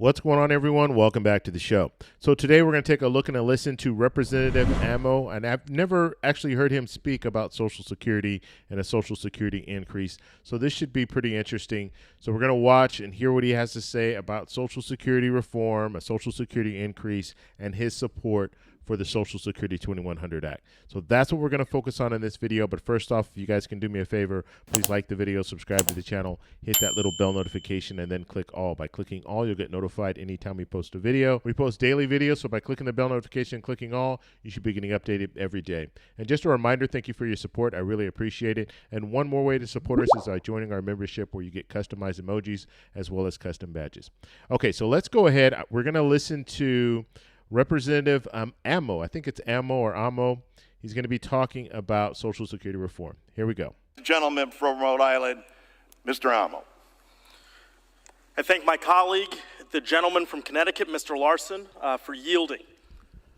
What's going on, everyone? Welcome back to the show. So today we're going to take a look and a listen to Representative Amo, and I've never actually heard him speak about Social Security and a Social Security increase. So this should be pretty interesting. So we're going to watch and hear what he has to say about Social Security reform, a Social Security increase, and his support for the Social Security 2100 Act. So that's what we're going to focus on in this video. But first off, if you guys can do me a favor, please like the video, subscribe to the channel, hit that little bell notification, and then click all. By clicking all, you'll get notified anytime we post a video. We post daily videos, so by clicking the bell notification and clicking all, you should be getting updated every day. And just a reminder, thank you for your support. I really appreciate it. And one more way to support us is by joining our membership, where you get customized emojis as well as custom badges. Okay, so let's go ahead. We're going to listen to Representative Amo. I think it's Amo or Amo. He's going to be talking about Social Security reform. Here we go. Gentleman from Rhode Island, Mr. Amo. I thank my colleague, the gentleman from Connecticut, Mr. Larson, for yielding.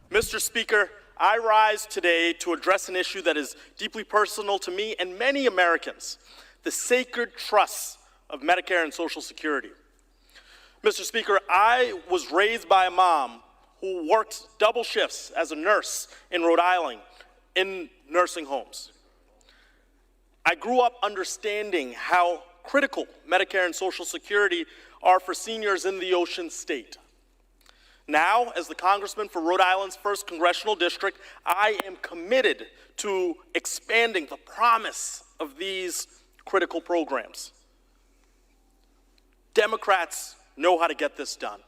Mr. Speaker, I rise today to address an issue that is deeply personal to me and many Americans, the sacred trusts of Medicare and Social Security. Mr. Speaker, I was raised by a mom who worked double shifts as a nurse in Rhode Island in nursing homes. I grew up understanding how critical Medicare and Social Security are for seniors in the Ocean State. Now, as the congressman for Rhode Island's 1st Congressional District, I am committed to expanding the promise of these critical programs. Democrats know how to get this done.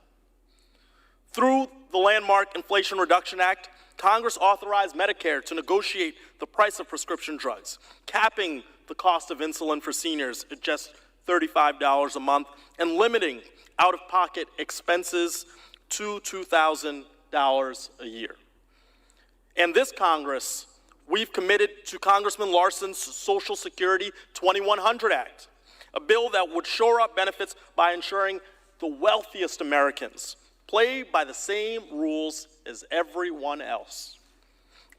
Through the landmark Inflation Reduction Act, Congress authorized Medicare to negotiate the price of prescription drugs, capping the cost of insulin for seniors at just $35 a month and limiting out-of-pocket expenses to $2,000 a year. And this Congress, we've committed to Congressman Larson's Social Security 2100 Act, a bill that would shore up benefits by ensuring the wealthiest Americans play by the same rules as everyone else.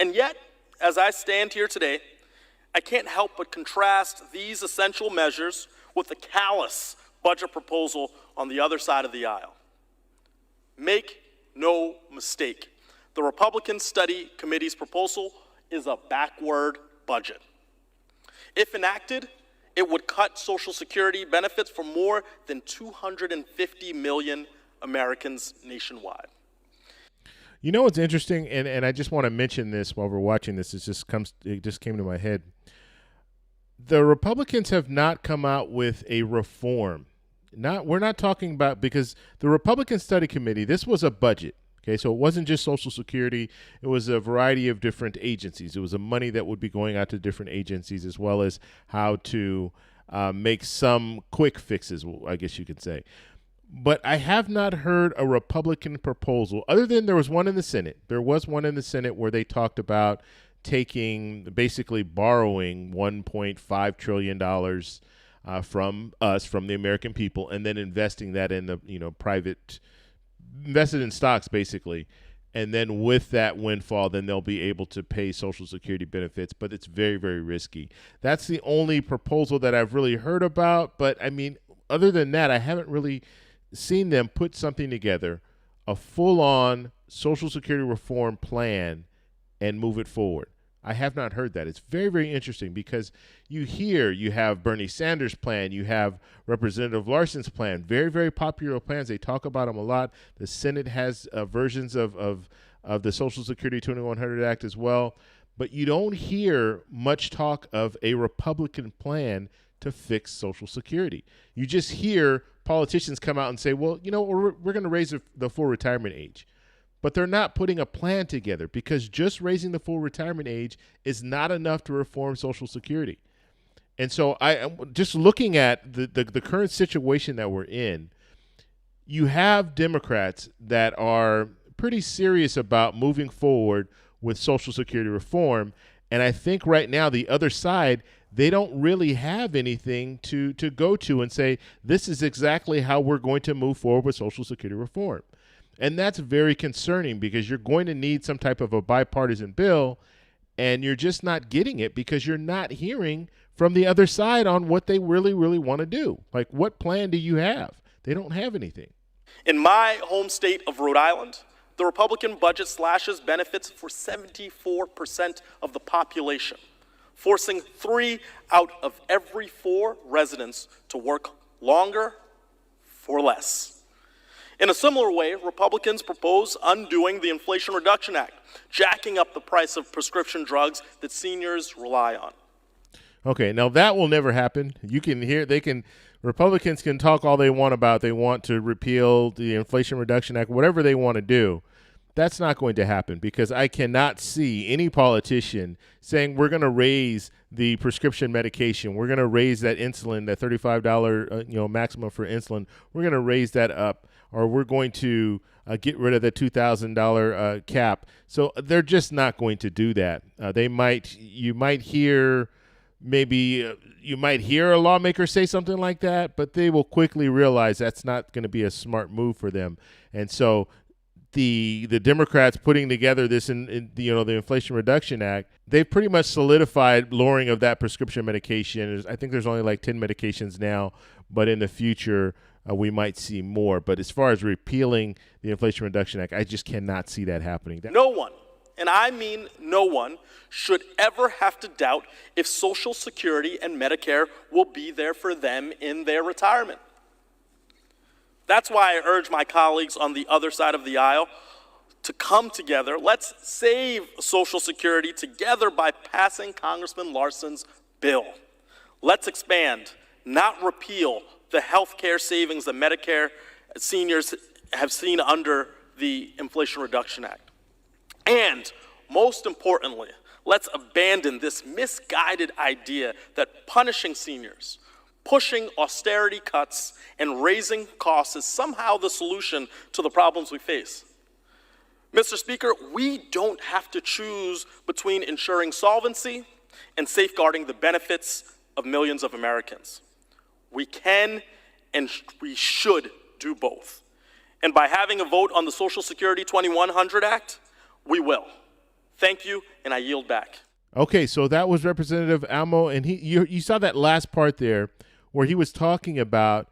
And yet, as I stand here today, I can't help but contrast these essential measures with the callous budget proposal on the other side of the aisle. Make no mistake, the Republican Study Committee's proposal is a backward budget. If enacted, it would cut Social Security benefits for more than 250 million Americans nationwide. You know what's interesting, and I just want to mention this while we're watching this. It just came to my head. The Republicans have not come out with a reform. We're not talking about, because the Republican Study Committee, this was a budget. Okay, so it wasn't just Social Security. It was a variety of different agencies. It was a money that would be going out to different agencies, as well as how to make some quick fixes, I guess you could say. But I have not heard a Republican proposal, other than there was one in the Senate. There was one in the Senate where they talked about basically borrowing $1.5 trillion from us, from the American people, and then investing that in the invested in stocks, basically. And then with that windfall, then they'll be able to pay Social Security benefits, but it's very, very risky. That's the only proposal that I've really heard about. But I mean, other than that, I haven't really seen them put something together, a full-on Social Security reform plan, and move it forward. I have not heard that. It's very, very interesting, because you have Bernie Sanders' plan, you have Representative Larson's plan, very, very popular plans. They talk about them a lot. The Senate has versions of the Social Security 2100 Act as well, but you don't hear much talk of a Republican plan to fix Social Security. You just hear politicians come out and say, well, we're going to raise the full retirement age. But they're not putting a plan together, because just raising the full retirement age is not enough to reform Social Security. And so just looking at the current situation that we're in, you have Democrats that are pretty serious about moving forward with Social Security reform. And I think right now the other side, they don't really have anything to go to and say, this is exactly how we're going to move forward with Social Security reform. And that's very concerning, because you're going to need some type of a bipartisan bill, and you're just not getting it because you're not hearing from the other side on what they really, really want to do. Like, what plan do you have? They don't have anything. In my home state of Rhode Island, the Republican budget slashes benefits for 74% of the population, forcing 3 out of every 4 residents to work longer for less. In a similar way, Republicans propose undoing the Inflation Reduction Act, jacking up the price of prescription drugs that seniors rely on. Okay, now that will never happen. You can hear Republicans can talk all they want about they want to repeal the Inflation Reduction Act, whatever they want to do. That's not going to happen because I cannot see any politician saying we're going to raise the prescription medication. We're going to raise that insulin, that $35 maximum for insulin. We're going to raise that up, or we're going to get rid of the $2,000 cap. So they're just not going to do that. You might hear a lawmaker say something like that, but they will quickly realize that's not going to be a smart move for them. And so the Democrats putting together this in the Inflation Reduction Act, they've pretty much solidified lowering of that prescription medication. I think there's only like 10 medications now, but in the future we might see more. But as far as repealing the Inflation Reduction Act, I just cannot see that happening. No one, and I mean no one, should ever have to doubt if Social Security and Medicare will be there for them in their retirement. That's why I urge my colleagues on the other side of the aisle to come together. Let's save Social Security together by passing Congressman Larson's bill. Let's expand, not repeal, the health care savings that Medicare seniors have seen under the Inflation Reduction Act. And most importantly, let's abandon this misguided idea that punishing seniors, pushing austerity cuts, and raising costs is somehow the solution to the problems we face. Mr. Speaker, we don't have to choose between ensuring solvency and safeguarding the benefits of millions of Americans. We can and we should do both. And by having a vote on the Social Security 2100 Act, we will. Thank you, and I yield back. Okay, so that was Representative Amo, and you saw that last part there where he was talking about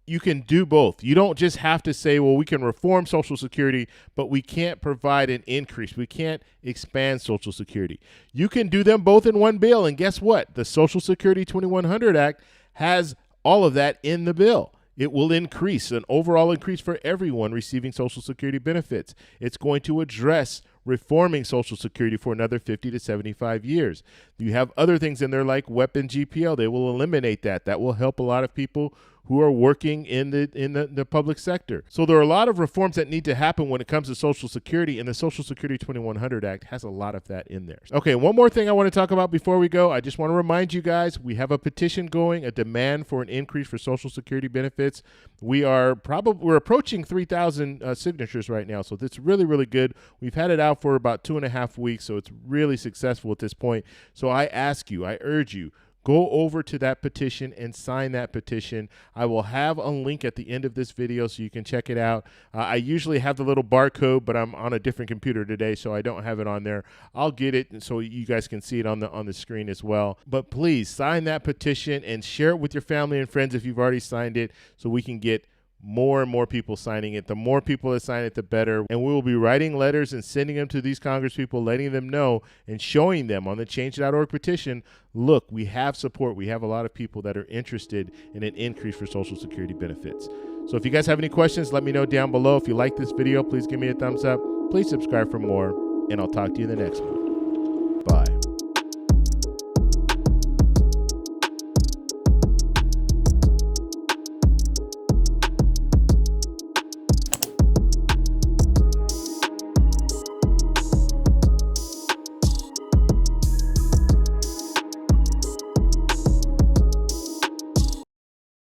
you can do both. You don't just have to say, well, we can reform Social Security, but we can't provide an increase. We can't expand Social Security. You can do them both in one bill, and guess what? The Social Security 2100 Act has all of that in the bill. It will increase, an overall increase for everyone receiving Social Security benefits. It's going to address reforming Social Security for another 50 to 75 years. You have other things in there like weapon GPL. They will eliminate that. That will help a lot of people who are working in the public sector. So there are a lot of reforms that need to happen when it comes to Social Security, and the Social Security 2100 Act has a lot of that in there. Okay, one more thing I want to talk about before we go. I just want to remind you guys, we have a petition going, a demand for an increase for Social Security benefits. We're approaching 3,000 signatures right now, so that's really, really good. We've had it out for about 2.5 weeks, so it's really successful at this point. So I urge you, go over to that petition and sign that petition. I will have a link at the end of this video so you can check it out. I usually have the little barcode, but I'm on a different computer today, so I don't have it on there. I'll get it so you guys can see it on the screen as well. But please sign that petition and share it with your family and friends if you've already signed it, so we can get more and more people signing it. The more people that sign it, the better. And we will be writing letters and sending them to these congresspeople, letting them know and showing them on the change.org petition, look, we have support. We have a lot of people that are interested in an increase for Social Security benefits. So if you guys have any questions, let me know down below. If you like this video, please give me a thumbs up. Please subscribe for more, and I'll talk to you in the next one. Bye.